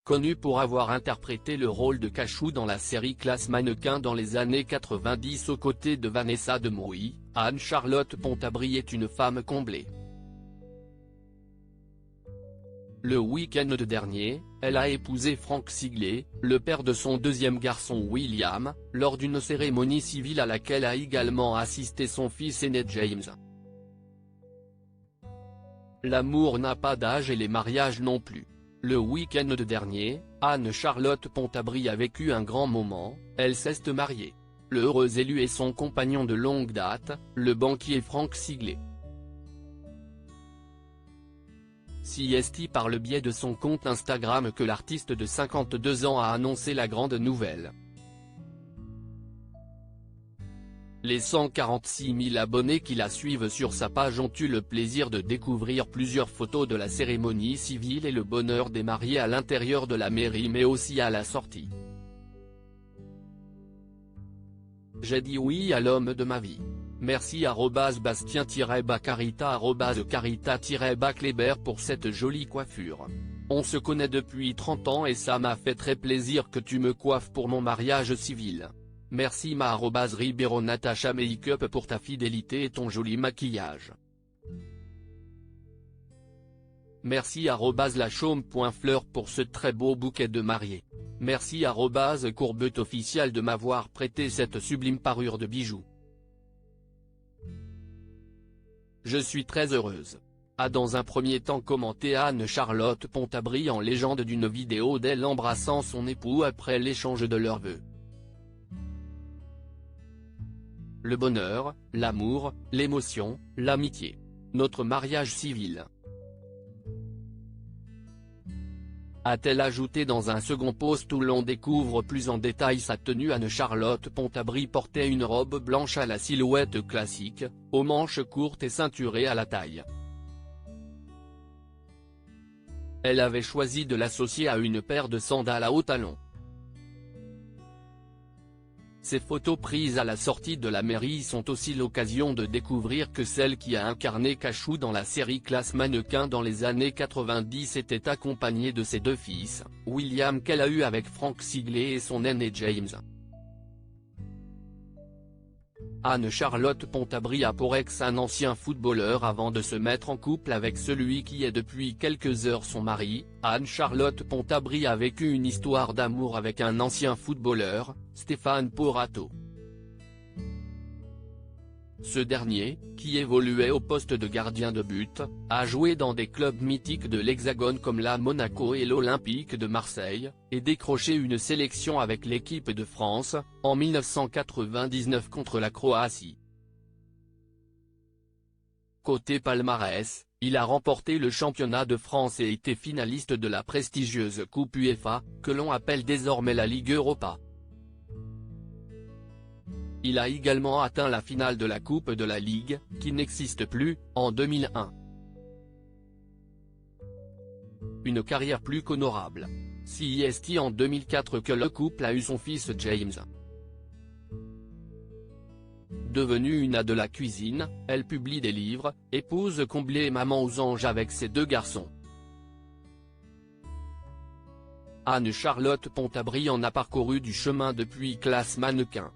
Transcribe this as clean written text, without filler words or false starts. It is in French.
Connue pour avoir interprété le rôle de Cachou dans la série Classe Mannequin dans les années 90 aux côtés de Vanessa Demouy, Anne-Charlotte Pontabry est une femme comblée. Le week-end dernier, elle a épousé Frank Siglet, le père de son deuxième garçon William, lors d'une cérémonie civile à laquelle a également assisté son fils aîné James. L'amour n'a pas d'âge et les mariages non plus. Le week-end dernier, Anne-Charlotte Pontabry a vécu un grand moment, elle s'est mariée. Le heureux élu est son compagnon de longue date, le banquier Frank Siglet. C'est par le biais de son compte Instagram que l'artiste de 52 ans a annoncé la grande nouvelle. Les 146 000 abonnés qui la suivent sur sa page ont eu le plaisir de découvrir plusieurs photos de la cérémonie civile et le bonheur des mariés à l'intérieur de la mairie mais aussi à la sortie. J'ai dit oui à l'homme de ma vie. Merci @Bastien-Bacarita @Carita-Kleber pour cette jolie coiffure. On se connaît depuis 30 ans et ça m'a fait très plaisir que tu me coiffes pour mon mariage civil. Merci @Ribeiro Natacha Makeup pour ta fidélité et ton joli maquillage. Merci @lachaume.fleur pour ce très beau bouquet de mariés. Merci @Courbet officiel de m'avoir prêté cette sublime parure de bijoux. Je suis très heureuse. A dans un premier temps commenté Anne-Charlotte Pontabry en légende d'une vidéo d'elle embrassant son époux après l'échange de leurs vœux. Le bonheur, l'amour, l'émotion, l'amitié. Notre mariage civil. A-t-elle ajouté dans un second post où l'on découvre plus en détail sa tenue. Anne-Charlotte Pontabry portait une robe blanche à la silhouette classique, aux manches courtes et ceinturée à la taille. Elle avait choisi de l'associer à une paire de sandales à hauts talons. Ces photos prises à la sortie de la mairie sont aussi l'occasion de découvrir que celle qui a incarné Cachou dans la série Classe Mannequin dans les années 90 était accompagnée de ses deux fils, William qu'elle a eu avec Frank Siglet et son aîné James. Anne-Charlotte Pontabry a pour ex un ancien footballeur avant de se mettre en couple avec celui qui est depuis quelques heures son mari. Anne-Charlotte Pontabry a vécu une histoire d'amour avec un ancien footballeur, Stéphane Porato. Ce dernier, qui évoluait au poste de gardien de but, a joué dans des clubs mythiques de l'Hexagone comme la Monaco et l'Olympique de Marseille, et décroché une sélection avec l'équipe de France, en 1999 contre la Croatie. Côté palmarès, il a remporté le championnat de France et été finaliste de la prestigieuse Coupe UEFA, que l'on appelle désormais la Ligue Europa. Il a également atteint la finale de la Coupe de la Ligue, qui n'existe plus, en 2001. Une carrière plus qu'honorable. C'est en 2004 que le couple a eu son fils James. Devenue une ade de la cuisine, elle publie des livres, épouse comblée et maman aux anges avec ses deux garçons. Anne-Charlotte Pontabry en a parcouru du chemin depuis Classe Mannequin.